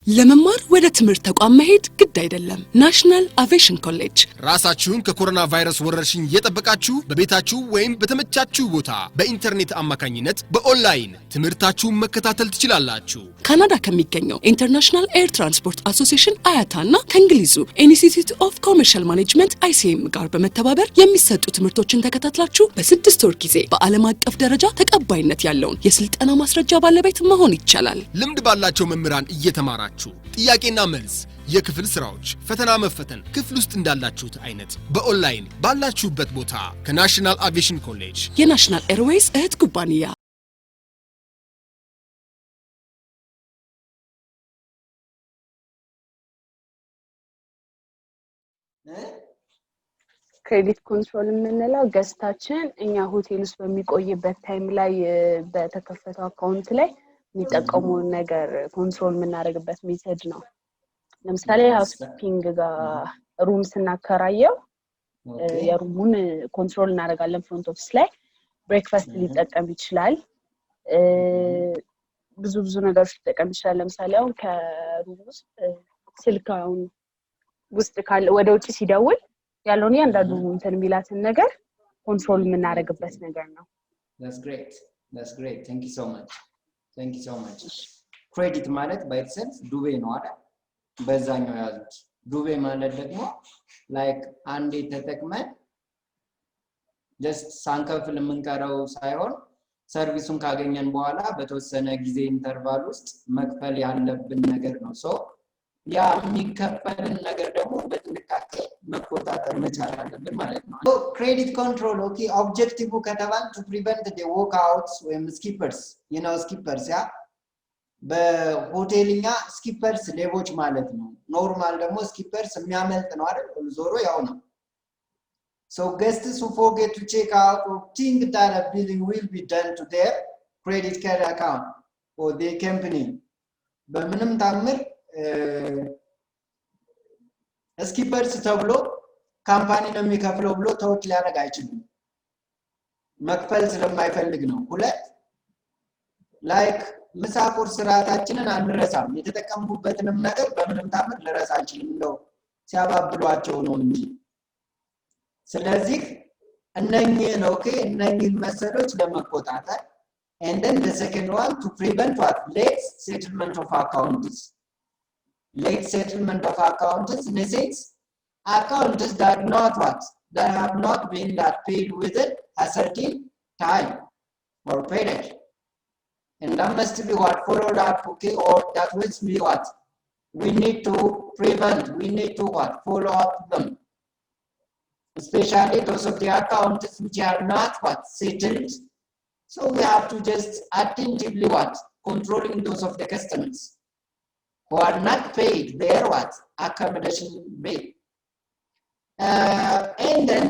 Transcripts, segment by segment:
ለመማር ወደ ትምህርት ተቋም መሄድ ግድ አይደለም። ናሽናል አቪዬሽን ኮሌጅ ራሳችሁን ከኮሮና ቫይረስ ወረርሽኝ እየጠበቃችሁ በቤታችሁ ወይም በተመቻችሁ ቦታ በኢንተርኔት አማካኝነት በኦንላይን ትምህርታችሁን መከታተል ትችላላችሁ። ካናዳ ከሚገኘው ኢንተርናሽናል ኤር ትራንስፖርት አሶሲዬሽን አያታና ከእንግሊዙ ኢንስቲትዩት ኦፍ ኮመርሻል ማኔጅመንት ICM ጋር በመተባበር የሚሰጡ ትምህርቶችን ተከታትላችሁ በ6 ወር ጊዜ በዓለም አቀፍ ደረጃ ተቀባይነት ያለውን የስልጠና ማስረጃ ባለቤት መሆን ይቻላል። ልምድ ባላቸው መምህራን እየተማራችሁ ጥያቄና መልስ የክፍል ስራዎች ፈተና መፈተን ክፍል ውስጥ እንዳላችሁት አይነት በኦንላይን ባላችሁበት ቦታ ከናሽናል አቪዬሽን ኮሌጅ የናሽናል ኤርዌይስ እህት ኩባንያ ክሬዲት ኮንትሮል የምንለው ገስታችን እኛ ሆቴል ውስጥ በሚቆይበት ታይም ላይ በተከፈተው አካውንት ላይ የሚጠቀመውን ነገር ኮንትሮል የምናደርግበት ሜተድ ነው። ለምሳሌ ሃውስኪፒንግ ጋር ሩም ስናከራየው የሩሙን ኮንትሮል እናደርጋለን። ፍሮንት ኦፊስ ላይ ብሬክፋስት ሊጠቀም ይችላል። ብዙ ነገሮች ሊጠቀም ይችላል። ለምሳሌ አሁን ከሩም ውስጥ ስልካውን ውስጥ ካለ ወደ ውጪ ሲደውል ያለውን ያንዳንዱ እንትን የሚላትን ነገር ኮንትሮል የምናደርግበት ነገር ነው። That's great. Thank you so much. ክሬዲት ማለት ባይተሰልፍ ዱቤ ነው አይደል? በዛኛው ያዙት። ዱቤ ማለት ደግሞ ላይክ አንዴ ተጠቅመን ጀስት ሳንከፍል የምንቀረው ሳይሆን ሰርቪሱን ካገኘን በኋላ በተወሰነ ጊዜ ኢንተርቫል ውስጥ መክፈል ያለብን ነገር ነው። ሶ ያ የሚከፈልን ነገር ደግሞ በጥንቃቄ መቆጣጠር መቻል አለብን ማለት ነው። ሶ ክሬዲት ኮንትሮል ኦኬ ኦብጀክቲቭ ከተባለ to prevent the walkouts ወይም skippers skippers ያ በሆቴልኛ skippers ሌቦች ማለት ነው። ኖርማል ደግሞ skippers የሚያመልጥ ነው አይደል? ዞሮ ያው ነው። So guests who forget to check out or think that a billing will be done to their credit card account or their company በምንም ታምር ስኪፐርስ ተብሎ ካምፓኒ ነው የሚከፍለው ብሎ ተወት ሊያደርግ አይችልም። መክፈል ስለማይፈልግ ነው። ሁለት ላይክ ምሳ ቁርስ ሰዓታችንን አንረሳም። የተጠቀምኩበትንም ነገር በምንም ታምር ልረሳ አልችልም ነው ሲያባብሏቸው ነው እንጂ። ስለዚህ እነኚህን እነኚህን መሰሎች ለመቆጣጠር and then the second one to prevent what late settlement of accounts. Late settlement of accounts means accounts that have not been paid within a certain time or period, and that must be followed up or that will be we need to prevent, we need to follow up them, especially those of the accounts which are not settled. So we have to just attentively controlling those of the customers who are not paid their accommodation bill, and then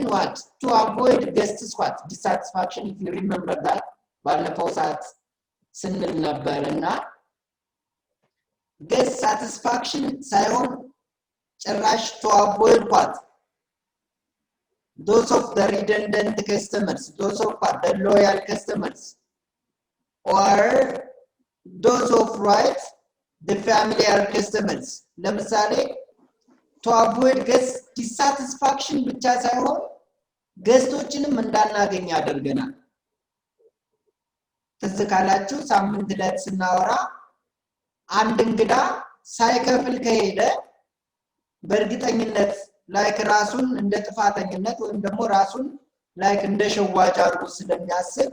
to avoid guests dissatisfaction. If you remember that ባለፈው ሰዓት ስንል ነበርና guest satisfaction ሳይሆን ጭራሽ to avoid those of the redundant customers, those of the loyal customers, or those of the familiar customers. ለምሳሌ to avoid guest dissatisfaction ብቻ ሳይሆን ገስቶችንም እንዳናገኝ ያደርገናል። ተዝካላችሁ ሳምንት ዕለት ስናወራ አንድ እንግዳ ሳይከፍል ከሄደ በእርግጠኝነት ላይክ ራሱን እንደ ጥፋተኝነት ወይም ደግሞ ራሱን ላይክ እንደ ሸዋጭ አድርጎ ስለሚያስብ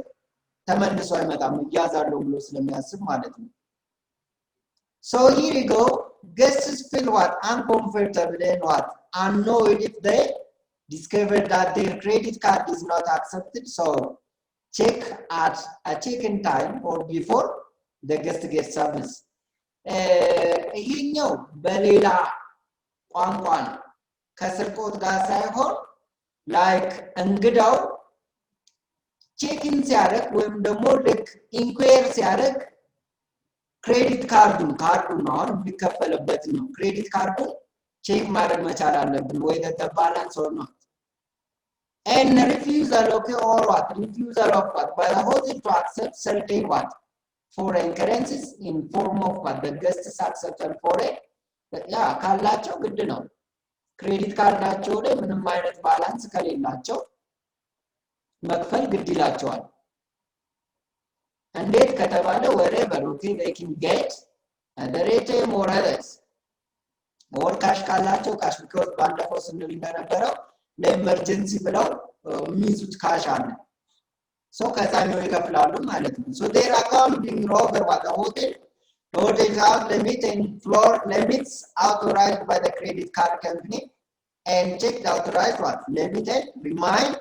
ተመልሶ አይመጣም ይያዛለው ብሎ ስለሚያስብ ማለት ነው። So here you go, guests feel uncomfortable and annoyed if they discover that their credit card is not accepted. So check at a check-in time or before the guest gets service. ይሄኛው በሌላ ቋንቋ ከስርቆት ጋር ሳይሆን ላይክ እንግዳው ቼክ-ኢን ሲያደርግ ወይም ደግሞ ልክ ኢንኩዌር ሲያደርግ ክሬዲት ካርዱን ነው የሚከፈልበት ነው። ክሬዲት ካርዱን ቼክ ማድረግ መቻል አለብን ወይ ተባላን ሰው ነው። and refusal refusal of by the hotel to accept certain foreign currencies in form of what the guests accepted foreign ያ ካላቸው ግድ ነው ክሬዲት ካርዳቸው ላይ ምንም አይነት ባላንስ ከሌላቸው መክፈል ግድ ይላቸዋል እንዴት ከተባለ wherever okay they can get the ATM or others or cash ካላቸው cash because ባለፈው ስንል እንደነበረው ለኤመርጀንሲ ብለው የሚይዙት ካሽ አለ so ከዛኛው ይከፍላሉ ማለት ነው so their accounting over what the hotel have limit and floor limits authorized by the credit card company and check the authorized what limited remind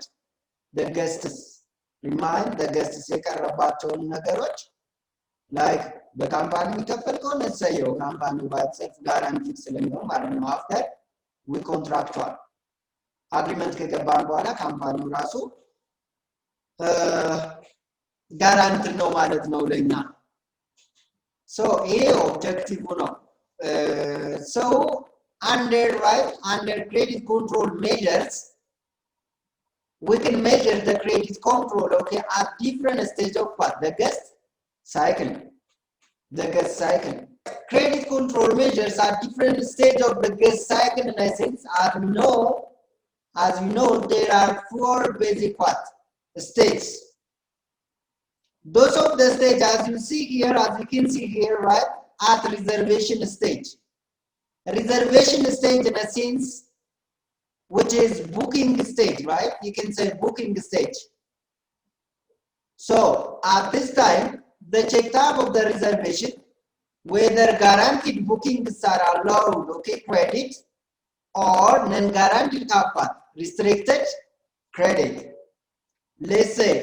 the guests የቀረባቸውን ነገሮች like በካምፓኒ የሚከፈል ከሆነ ሰየው ካምፓኒ ባትሰጥ ጋራንቲ ስለሚሆን ማለት ነው after we contractual agreement ከገባን በኋላ ካምፓኒው ራሱ ጋራንቲ ነው ማለት ነው ለኛ so a objective ነው so under credit control measures we can measure the credit control okay at different stage of what the guest cycle credit control measures at different stage of the guest cycle in essence as we know there are 4 basic what stages those of the stage as you can see here right at reservation stage in a sense which is booking stage right you can say booking stage so at this time the check type of the reservation whether guaranteed bookings are allowed okay credit or non-guaranteed path restricted credit let's say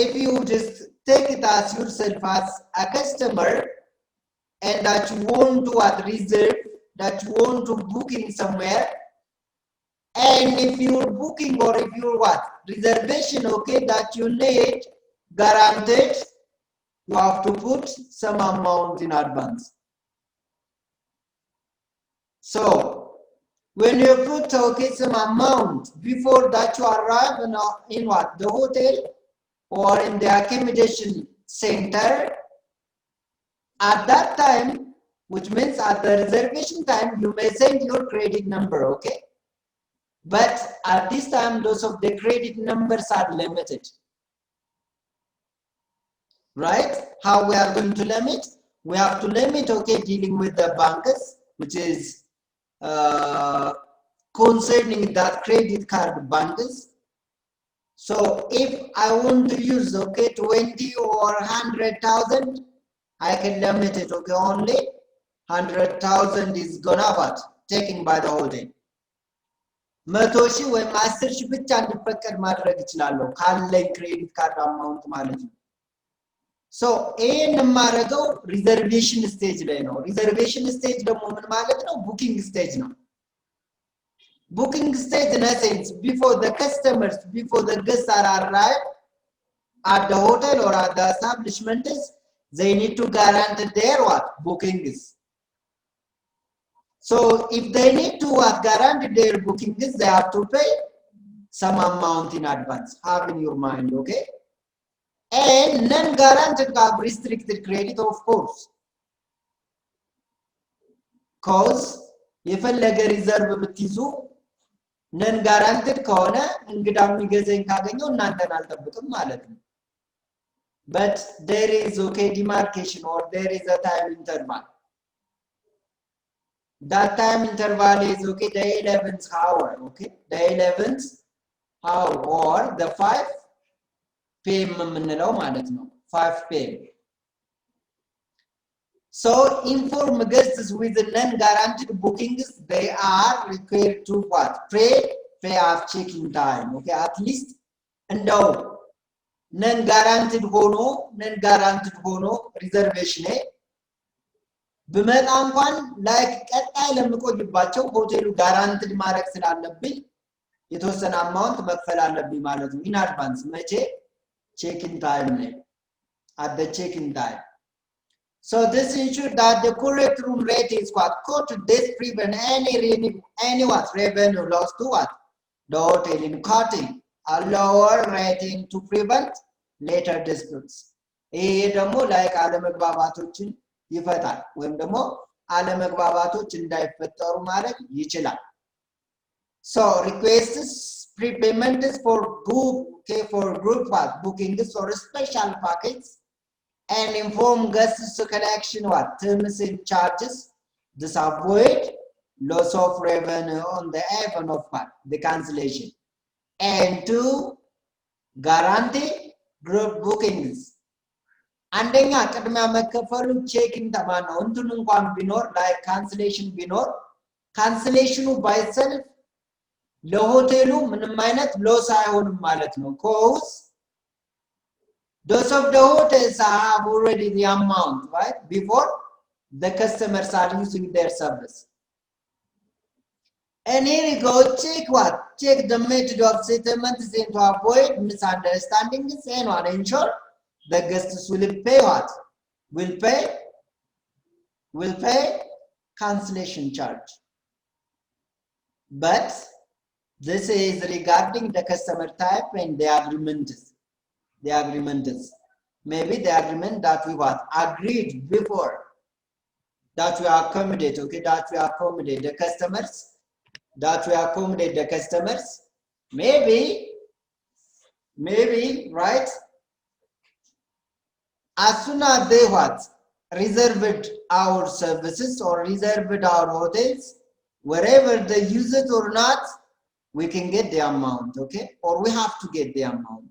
if you just take it as yourself as a customer and that you want to reserve that you want to booking somewhere and if you're booking or if you're what reservation okay that you need guaranteed you have to put some amount in advance so when you put okay some amount before that you arrive in what the hotel or in the accommodation center at that time which means at the reservation time you may send your credit number okay but at this time those of the credit numbers are limited right how we are going to limit we have to limit okay dealing with the bankers which is concerning that credit card bankers so if I want to use okay 20 or 100,000 I can limit it okay only 100,000 is gonna what taken by the hotel 100,000 ወይም 10,000 ብቻ እንዲፈቀድ ማድረግ ይችላልው ካለኝ ክሬዲት ካርድ አማውንት ማለት ነው so ይሄን ማረገው ሪዘርቬሽን ስቴጅ ላይ ነው ሪዘርቬሽን ስቴጅ ደግሞ ምን ማለት ነው ቡኪንግ ስቴጅ ነው booking stage in essence before the guests are arrived at the hotel or at the establishment they need to guarantee their what booking is so if they need to guarantee their booking is they have to pay some amount in advance have in your mind okay and non-guaranteed have restricted credit of course cause የፈለገ ሪዘርቭ ብትይዙ ነን ጋራንቲድ ከሆነ እንግዳም ይገዘኝ ካገኘው እናንተን አልጠብቅም ማለት ነው but there is okay demarcation or there is a time interval that time interval is okay the 11th hour okay the 11th hour or the 5 pm የምንለው ማለት ነው 5 pm so inform guests with non-guaranteed bookings they are required to what pay off checking time okay at least እንደው non-guaranteed ሆኖ reservation በመጣ እንኳን ላይክ ቀጣይ ለምቆይባቸው ሆቴሉ ጋራንቲድ ማድረግ ስላለብኝ የተወሰነ አማውንት መክፈል አለብኝ ማለት ነው in advance መቼ check-in time ላይ at the check-in time so this ensures that the correct room rate is what could this prevent any what revenue loss to what the hotel in cutting a lower rating to prevent later disputes ይሄ ደግሞ ላይክ አለመግባባቶችን ይፈታል ወይም ደግሞ አለመግባባቶች እንዳይፈጠሩ ማድረግ ይችላል so requests prepayments for group bookings or special packets and inform guests to collection what terms and charges this avoid loss of revenue on the event of what the cancellation and to guarantee group bookings አንደኛ ቅድሚያ መከፈሉ ቼኪንግ ተማነው እንትን እንኳን ቢኖር ላይ ካንሰሌሽን ቢኖር ካንሰሌሽኑ ባይሰልፍ ለሆቴሉ ምንም አይነት ሎስ አይሆንም ማለት ነው cause those of the hotels have already the amount right before the customers are using their service and here you go check the method of settlement to avoid misunderstandings and one ensure the guests will pay what will pay cancellation charge but this is regarding the customer type and the agreement is maybe the agreement that we what agreed before that we accommodate okay that we accommodate the customers maybe right as soon as they what reserved our services or reserved our hotels wherever they use it or not we can get the amount okay or we have to get the amount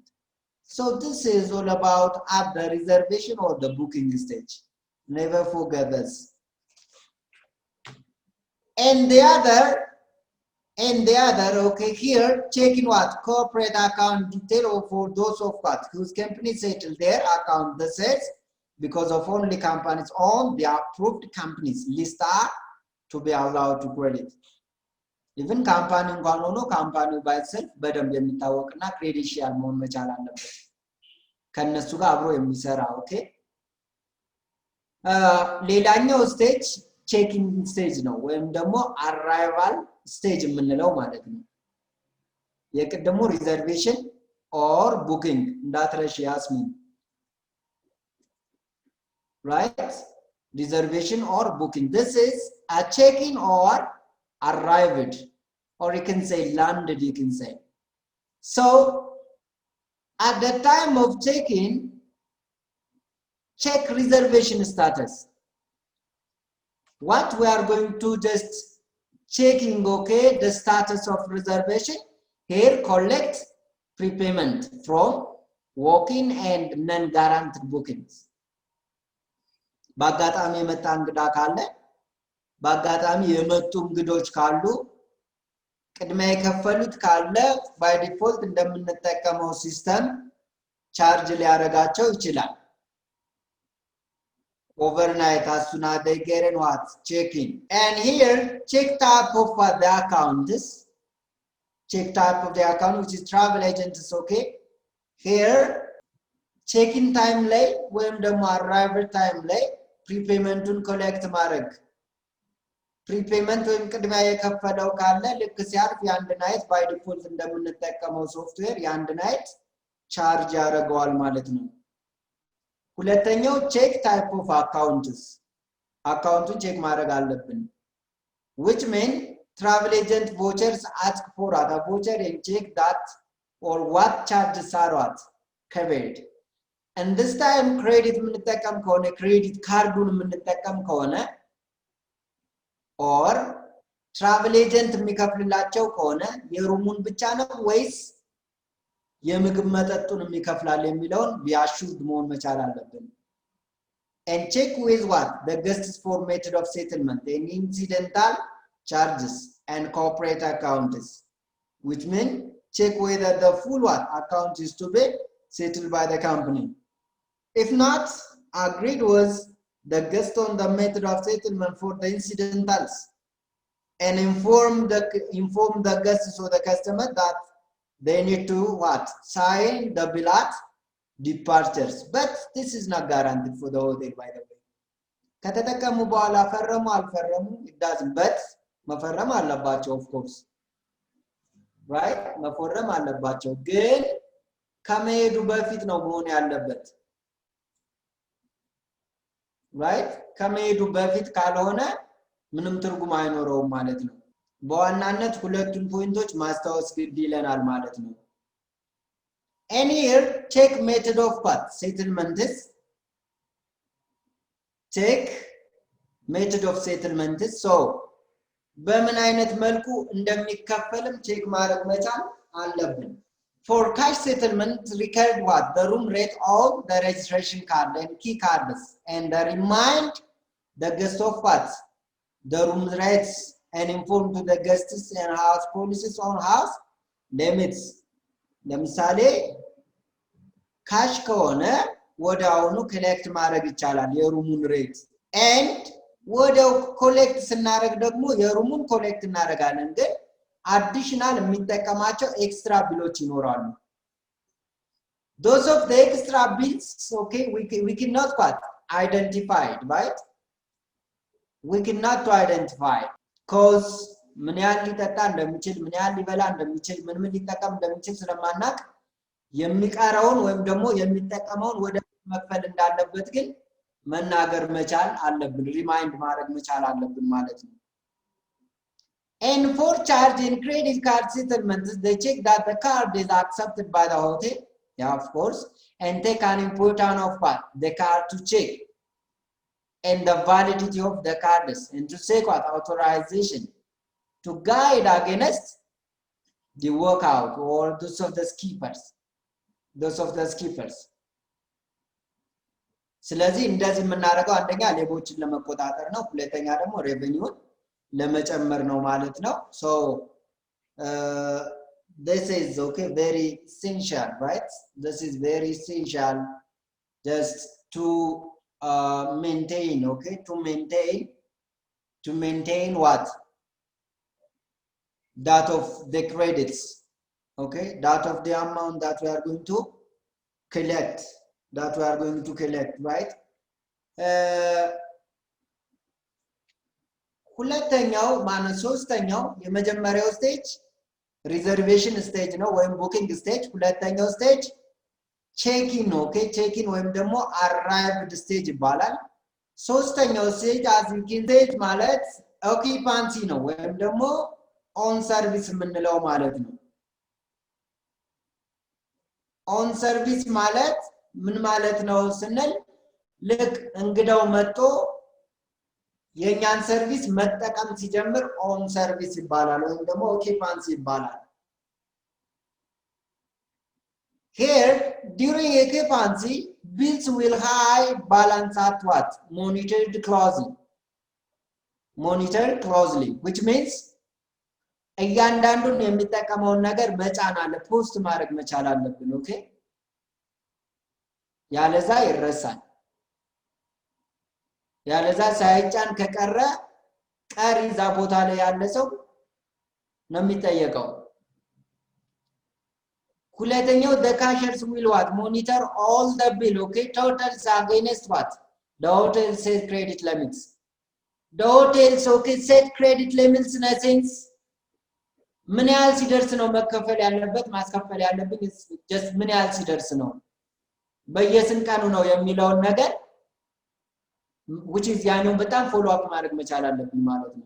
so this is all about at the reservation or the booking stage never forget this and the other okay here checking what corporate account detail or for those of what whose company settle their account this says because of only companies on the approved companies list are to be allowed to credit even company እንኳን ሆኖ ካምፓኒው ባይሰልፍ በደንብ የሚታወቅና ክሬዲንሻል መሆን መቻል አለበት ከነሱ ጋር አብሮ የሚሰራ ኦኬ ሌላኛው ስቴጅ ቼኪንግ ስቴጅ ነው ወይም ደግሞ አራይቫል ስቴጅ የምንለው ማለት ነው የቀደሙ ሪዘርቬሽን or booking እንዳትረሽ ያስሚን right reservation or booking this is a check-in or arrived or you can say landed you can say so at the time of check-in check reservation status what we are going to just checking okay the status of reservation here collect prepayment from walk-in and non-guaranteed bookings ባጋጣሚ የመጣ እንግዳ ካለ ባጋጣሚ የመጡ እንግዶች ካሉ ቅድሚያ የከፈሉት ካለ by default እንደምንጠቀመው ሲስተም ቻርጅ ሊያረጋቸው ይችላል overnight as soon as they get in what checking and here check type of the account is check type of the account which is travel agent is okay here check-in time ላይ ወይም ደግሞ arrival time ላይ prepayments collect ማድረግ prepayment ወይም ቅድሚያ የከፈለው ካለ ልክ ሲያርፍ ያንድ ናይት by default እንደምንጠቀመው ሶፍትዌር ያንድ ናይት ቻርጅ ያደርገዋል ማለት ነው ሁለተኛው check type of accounts አካውንቱን ቼክ ማድረግ አለብን which mean travel agent vouchers ask for a voucher and check that or what charges are what covered and this time credit የምንጠቀም ከሆነ credit ካርዱን የምንጠቀም ከሆነ or travel agent የሚከፍልላቸው ከሆነ የሩሙን ብቻ ነው ወይስ የምግብ መጠጡን የሚከፍላል የሚለውን ቢያሹድ መሆን መቻል አለብን and check with what the guests for method of settlement and incidental charges and corporate accounts which mean check whether the full what account is to be settled by the company if not agreed was the guest on the method of settlement for the incidentals and inform the guests or the customer that they need to what sign the bill at departures but this is not guaranteed for the hotel by the way ከተጠቀሙ በኋላ ፈረሙ አልፈረሙ it doesn't but መፈረም አለባቸው of course right መፈረም አለባቸው ግን ከመሄዱ በፊት ነው መሆን ያለበት right ከመሄዱ በፊት ካልሆነ ምንም ትርጉም አይኖረውም ማለት ነው በዋናነት ሁለቱን ፖይንቶች ማስታወስ ግድ ይለናል ማለት ነው and here check method of what settlement is check method of settlement is so በምን አይነት መልኩ እንደሚከፈልም ቼክ ማድረግ መቻል አለብን for cash settlement record what the room rate of the registration card and key cards and remind the guest of what the room rates and inform to the guests and house policies on house limits ለምሳሌ ካሽ ከሆነ ወዳውኑ ኮሌክት ማድረግ ይቻላል የሩሙን ሬት and ወዳው ኮሌክት ስናደርግ ደግሞ የሩሙን ኮሌክት እናደርጋለን ግን additional የሚጠቀማቸው ኤክስትራ ቢሎች ይኖራሉ those of the extra bills okay we cannot quite identify right we cannot to identify cause ምን ያህል ሊጠጣ እንደሚችል ምን ያህል ሊበላ እንደሚችል ምን ሊጠቀም እንደሚችል ስለማናቅ የሚቀራውን ወይም ደግሞ የሚጠቀመውን ወደ መክፈል እንዳለበት ግን መናገር መቻል አለብን ሪማይንድ ማድረግ መቻል አለብን ማለት ነው and for charging credit card settlements they check that the card is accepted by the hotel yeah of course and take an important of what the card to check and the validity of the cards and to check what authorization to guide against the workout or those of the skippers ስለዚህ እንደዚህ የምናደርገው አንደኛ ሌቦችን ለመቆጣጠር ነው ሁለተኛ ደግሞ ሬቨኒውን ለመጨመር ነው ማለት ነው so this is okay very essential right this is very essential just to maintain okay to maintain what that of the credits okay that of the amount that we are going to collect right ሁለተኛው ማለት ሶስተኛው የመጀመሪያው ስቴጅ ሪዘርቬሽን ስቴጅ ነው ወይም ቡኪንግ ስቴጅ ሁለተኛው ስቴጅ ቼኪን ነው ኦኬ ቼኪን ወይም ደግሞ አራይቭድ ስቴጅ ይባላል ሶስተኛው ስቴጅ አዚንኪን ስቴጅ ማለት ኦኪፓንሲ ነው ወይም ደግሞ ኦን ሰርቪስ የምንለው ማለት ነው ኦን ሰርቪስ ማለት ምን ማለት ነው ስንል ልክ እንግዳው መጥቶ የኛን ሰርቪስ መጠቀም ሲጀምር ኦን ሰርቪስ ይባላል ወይም ደግሞ ኦኪፓንሲ ይባላል here during occupancy bills will high balance at what monitored closely which means እያንዳንዱን የሚጠቀመውን ነገር መጫን አለ ፖስት ማድረግ መቻል አለብን ኦኬ ያለዛ ይረሳል ያለዛ ሳይጫን ከቀረ ቀሪ ዛ ቦታ ላይ ያለ ሰው ነው የሚጠየቀው ሁለተኛው the cashiers will what monitor all the bill okay totals against what the hotel set credit limits the hotels okay set credit limits in a sense ምን ያህል ሲደርስ ነው መከፈል ያለበት ማስከፈል ያለብኝ just ምን ያህል ሲደርስ ነው በየስንቀኑ ነው የሚለውን ነገር which is ያኛውን በጣም ፎሎ አፕ ማድረግ መቻል አለብኝ ማለት ነው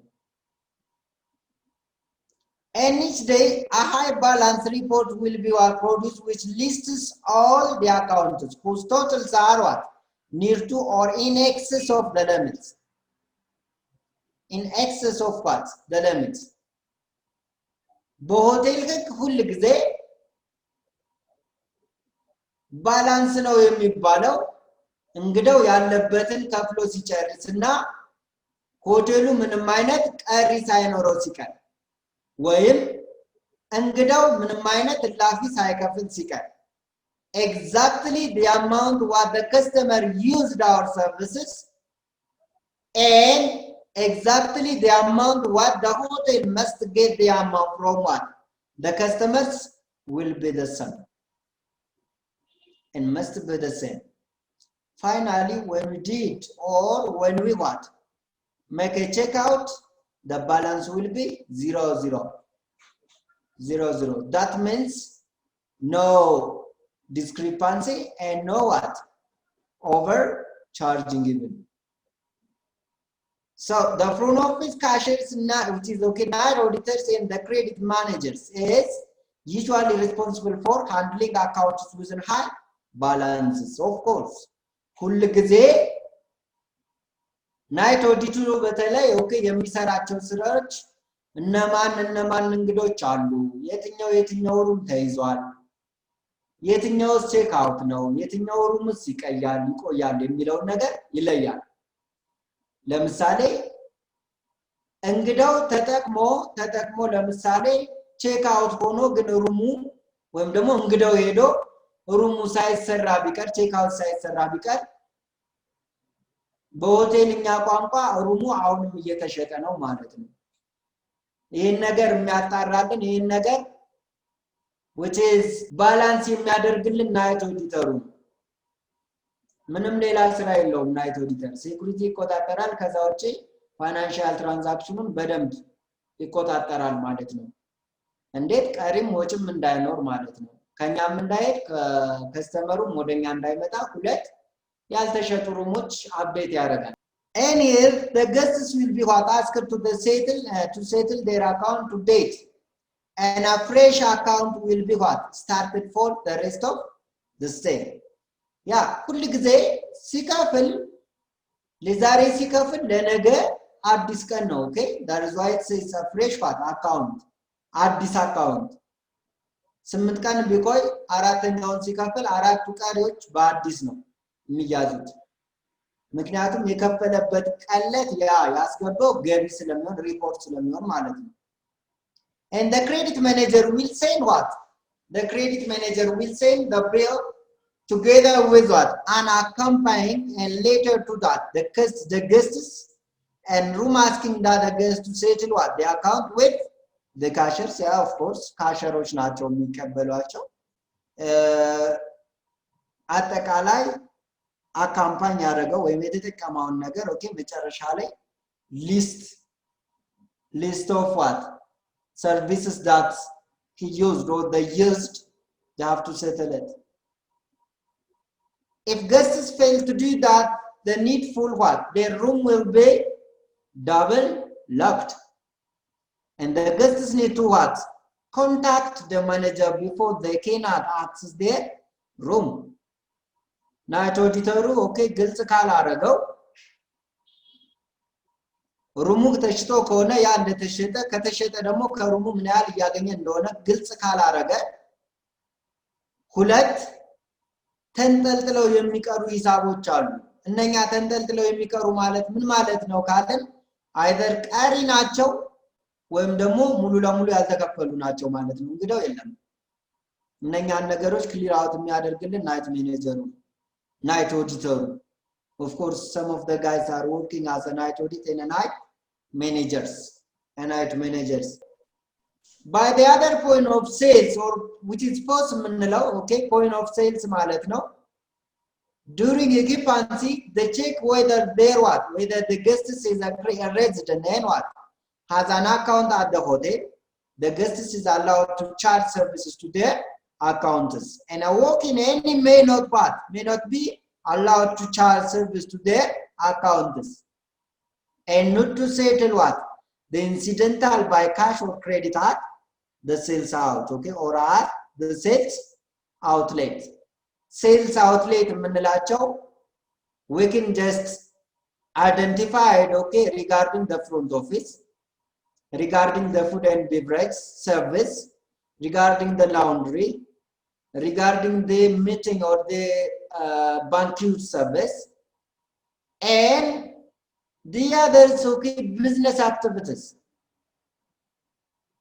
and each day a high balance report will be produced which lists all the accounts whose totals are what near to or in excess of the limits in excess of what the limits በሆቴል ህግ ሁሉ ጊዜ ባላንስ ነው የሚባለው እንግዳው ያለበትን ከፍሎ ሲጨርስና ሆቴሉ ምንም አይነት ቀሪ ሳይኖረው ሲቀር ወይም እንግዳው ምንም አይነት ላፊ ሳይከፍል ሲቀር exactly the amount what the customer used our services and exactly the amount what the hotel must get the amount from what the customers will be the same and must be the same finally when we did or when we what make a checkout the balance will be 0 that means no discrepancy and no what overcharging even So the front office cashiers, which is okay, night auditors and the credit managers is usually responsible for handling accounts with high balances. Of course, ሁል ጊዜ ናይት ኦዲተሩ በተለይ ኦኬ የሚሰራቸው ስራዎች እነማን እንግዶች አሉ፣ የትኛው ሩም ተይዟል፣ የትኛው ቼክ አውት ነው፣ የትኛው ሩምስ ይቆያል የሚለው ነገር ይለያል። ለምሳሌ እንግዳው ተጠቅሞ ለምሳሌ ቼክ አውት ሆኖ ግን ሩሙ ወይም ደግሞ እንግዳው ሄዶ ሩሙ ሳይሰራ ቢቀር ቼክ አውት ሳይሰራ ቢቀር በሆቴልኛ ቋንቋ ሩሙ አሁንም እየተሸጠ ነው ማለት ነው። ይሄን ነገር የሚያጣራልን ይሄን ነገር which is balance የሚያደርግልን ናይት ኦዲተሩ ምንም ሌላ ስራ የለውም። ናይት ኦዲተር ሴኩሪቲ ይቆጣጠራል፣ ከዛ ውጪ ፋይናንሻል ትራንዛክሽኑን በደንብ ይቆጣጠራል ማለት ነው። እንዴት ቀሪም ወጭም እንዳይኖር ማለት ነው። ከኛም እንዳይሄድ ከከስተመሩም ወደኛ እንዳይመጣ ሁለት ያልተሸጡ ሩሞች አፕዴት ያደርጋል። And here the guests will be asked to settle their account to date, and a fresh account will be started for the rest of the stay. ያ ሁሉ ጊዜ ሲከፍል ለዛሬ ሲከፍል ለነገ አዲስ ቀን ነው። ኦኬ that is why it says a fresh account, አዲስ አካውንት 8 ቀን ቢቆይ አራተኛውን ሲከፍል አራቱ ቀሪዎች በአዲስ ነው የሚያዙት። ምክንያቱም የከፈለበት ቀለት ያስገባው ገቢ ስለሚሆን ሪፖርት ስለሚሆን ማለት ነው። And the credit manager will send what? The credit manager will send the bill together with what? An accompanying and later to that the guests and room asking that the guests to settle what? The account with the cashiers. Yeah, of course, cashiers ናቸው የሚቀበሏቸው። አጠቃላይ አካምፓኝ ያደረገው ወይም የተጠቀመውን ነገር ኦኬ መጨረሻ ላይ list of what? Services that he used or they used, they have to settle it. If guests fail to do that, the needful what? Their room will be double locked. And the guests need to what? Contact the manager before they cannot access their room. ናይት ኦዲተሩ ኦኬ ግልጽ ካላረገው ሩሙ ተሽጦ ከሆነ ያ እንደተሸጠ ከተሸጠ ደግሞ ከሩሙ ምን ያህል እያገኘ እንደሆነ ግልጽ ካላረገ ሁለት ተንጠልጥለው የሚቀሩ ሂሳቦች አሉ። እነኛ ተንጠልጥለው የሚቀሩ ማለት ምን ማለት ነው ካለን አይደር ቀሪ ናቸው ወይም ደግሞ ሙሉ ለሙሉ ያልተከፈሉ ናቸው ማለት ነው። እንግዲያው የለም እነኛን ነገሮች ክሊር አውት የሚያደርግልን ናይት ማኔጀሩ night auditor. Of course, some of the guys are working as a night audit and a night managers. By the other point of sales, or which is first okay, point of sales ማለት ነው. During occupancy, they check whether the guest is a resident and what has an account at the hotel. The guest is allowed to charge services to their accounts, and a walk-in any may not be allowed to charge service to their accounts, and not to settle what? The incidental by cash or credit at the sales out, okay, or at the sales outlet. Sales outlet የምንላቸው we can just identify it, okay, regarding the front office, regarding the food and beverage service, regarding the laundry, regarding the meeting or the banquet service, and the others, okay, business activities.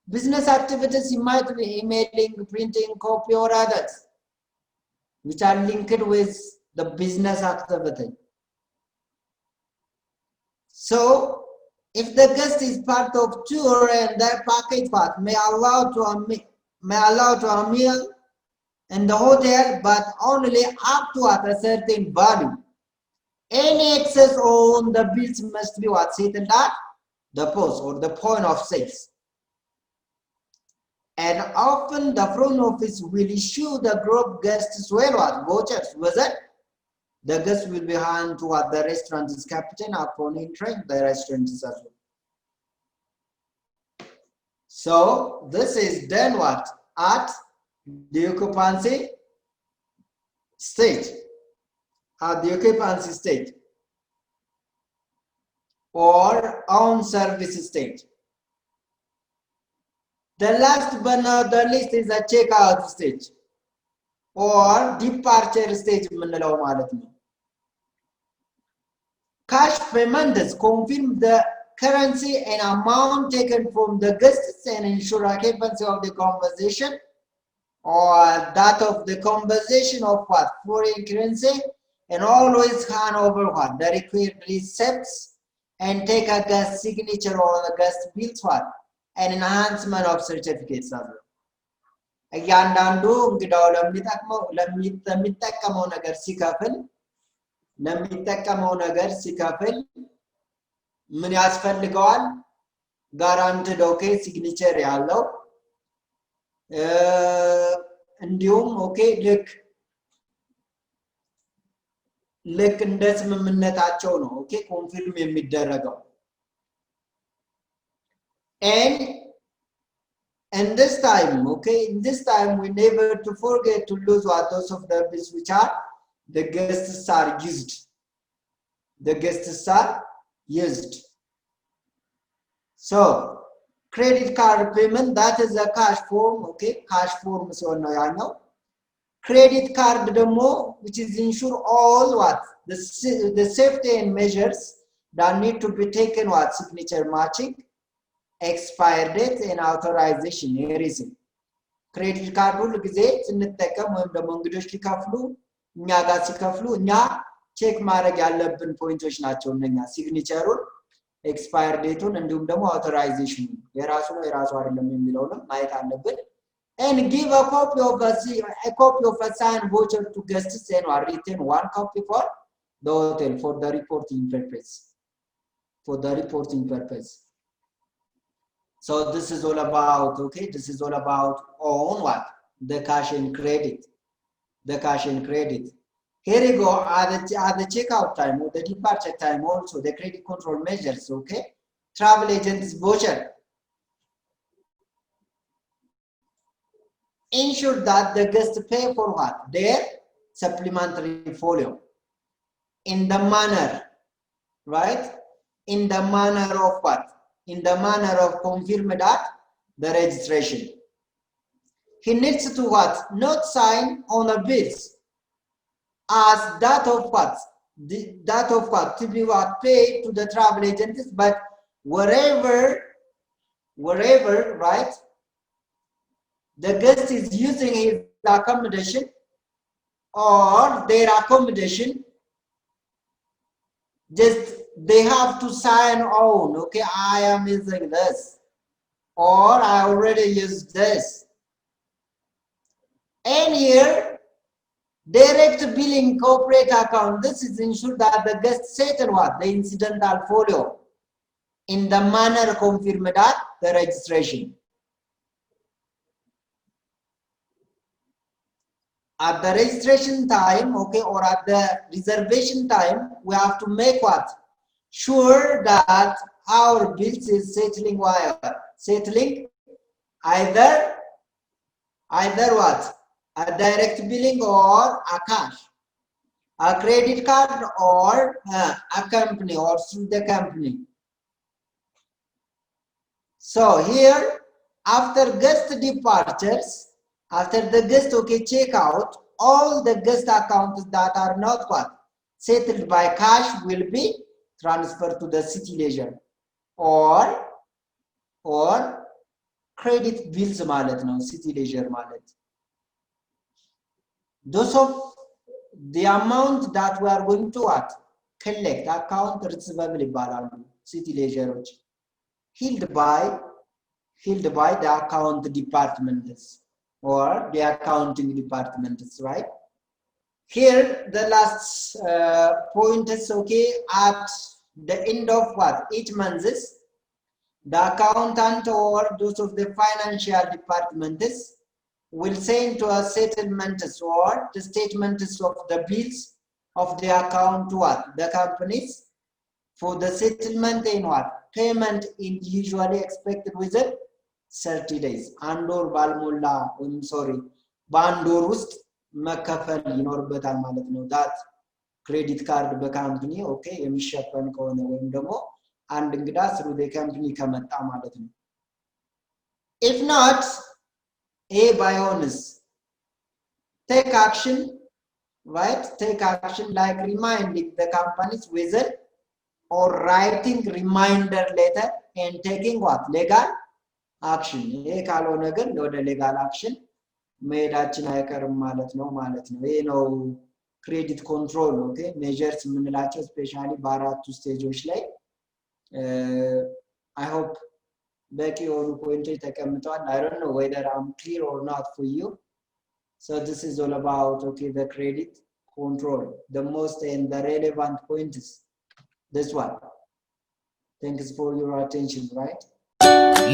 Business activities, you might be emailing, printing, copy, or others, which are linked with the business activity. So, if the guest is part of tour and their package part may allow to a meal in the hotel, but only up to at a certain value. Any excess on the bills must be what? Settled at the post or the point of sales. And often the front office will issue the group guests well what? Vouchers, was it? The guest will be hand to what the restaurant's captain upon entering the restaurant as well. So this is done what? At the occupancy stage. At the occupancy stage. Or on service stage. The last but not the least is a checkout stage. Or departure stage. Cash payments confirm the currency and amount taken from the guests and ensure occupancy of the conversation or that of the conversation of what? Foreign currency, and always hand over what? The required receipts and take a guest signature on the guest bills what? An enhancement of certificates as well. እያንዳንዱ እንግዳው ለሚጠቀመው ነገር ሲከፍል ምን ያስፈልገዋል? ጋራንትድ ኦኬ ሲግኒቸር ያለው እንዲሁም ኦኬ ልክ እንደ ስምምነታቸው ነው ኦኬ ኮንፊርም የሚደረገው and in this time we never to forget to lose what those of the bills which are the guests are used. So credit card payment, that is a cash form, okay, cash form so now credit card demo which is ensure all what the safety and measures that need to be taken what signature matching, expire date and authorization reason. Credit card ሁሉ ጊዜ ስንጠቀም ወይም ደግሞ እንግዶች ሊከፍሉ እኛ ጋር ሲከፍሉ እኛ ቼክ ማድረግ ያለብን ፖይንቶች ናቸው እነኛ ሲግኒቸሩን ኤክስፓየር ዴቱን እንዲሁም ደግሞ አውቶራይዜሽኑ የራሱ ነው የራሱ አይደለም የሚለውንም ማየት አለብን and give a copy of a signed voucher to guests and or retain one copy for the hotel for the reporting purpose. So this is all about on what? The cash and credit. Here you go at the checkout time or the departure time also the credit control measures, okay? Travel agent's voucher. Ensure that the guests pay for what? Their supplementary folio. In the manner, right? In the manner of what? In the manner of confirm that the registration. He needs to what? Not sign on the bills as that of what to be what paid to the travel agents, but wherever right the guest is using his accommodation or their accommodation, just they have to sign on, okay, I am using this or I already used this. And here direct billing corporate account, this is ensure that the guest settle what? The incidental folio in the manner confirmed at the registration. At the registration time, okay, or at the reservation time, we have to make what? Sure that our bills is settling either what? A direct billing or a cash, a credit card or a company or through the company. So here, after guest departures, after the guest okay check out, all the guest accounts that are not what? Settled by cash will be transferred to the city leisure or credit bills ማለት ነው city leisure ማለት. Those of the amount that we are going to what? Collect account receivable ይባላሉ city leisureዎች held by the account departments or the accounting departments, right? Here the last point is okay, at the end of what? Each month is the accountant or those of the financial departments will send to a settlement or the statements of the bills of the account what? The companies for the settlement in what? Payment in usually expected within 30 days. Andor balmolla, I'm sorry. Bandor ውስጥ መከፈል ይኖርበታል ማለት ነው። that credit card በካምፓኒ ኦኬ የሚሸፈን ከሆነ ወይም ደግሞ አንድ እንግዳ through the company ከመጣ ማለት ነው። if not a ባይሆንስ take action, right? Take action like reminding the companies whether or writing reminder letter and taking what? Legal action. ይሄ ካልሆነ ግን ወደ legal action መሄዳችን አይቀርም ማለት ነው ይሄ ነው ክሬዲት ኮንትሮል ኦኬ ሜዠርስ የምንላቸው ስፔሻሊ በአራቱ ስቴጆች ላይ I hope በቂ የሆኑ ፖይንቶች ተቀምጠዋል I don't know whether I'm clear or not for you so this is all about okay the credit control the most and the relevant point is this one thanks for your attention right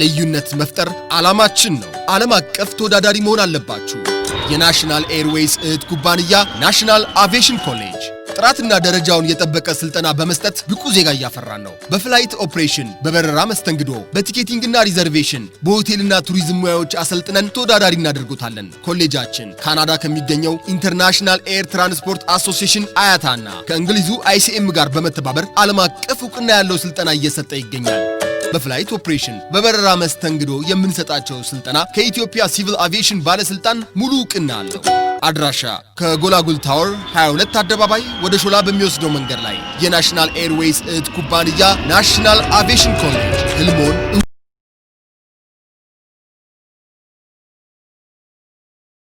ልዩነት መፍጠር ዓላማችን ነው ዓለም አቀፍ ተወዳዳሪ መሆን አለባችሁ የናሽናል ኤርዌይስ እህት ኩባንያ ናሽናል አቪዬሽን ኮሌጅ ጥራትና ደረጃውን የጠበቀ ስልጠና በመስጠት ብቁ ዜጋ ያፈራን ነው በፍላይት ኦፕሬሽን በበረራ መስተንግዶ በቲኬቲንግና ሪዘርቬሽን በሆቴልና ቱሪዝም ሙያዎች አሰልጥነን ተወዳዳሪ እናደርጉታለን ኮሌጃችን ካናዳ ከሚገኘው ኢንተርናሽናል ኤር ትራንስፖርት አሶሲዬሽን አያታና ከእንግሊዙ ICM ጋር በመተባበር ዓለም አቀፍ ዕውቅና ያለው ስልጠና እየሰጠ ይገኛል በፍላይት ኦፕሬሽን በበረራ መስተንግዶ የምንሰጣቸው ስልጠና ከኢትዮጵያ ሲቪል አቪዬሽን ባለስልጣን ሙሉ ዕውቅና አለው አድራሻ ከጎላጉል ታወር 22 አደባባይ ወደ ሾላ በሚወስደው መንገድ ላይ የናሽናል ኤርዌይስ እህት ኩባንያ ናሽናል አቪዬሽን ኮሌጅ ህልሞን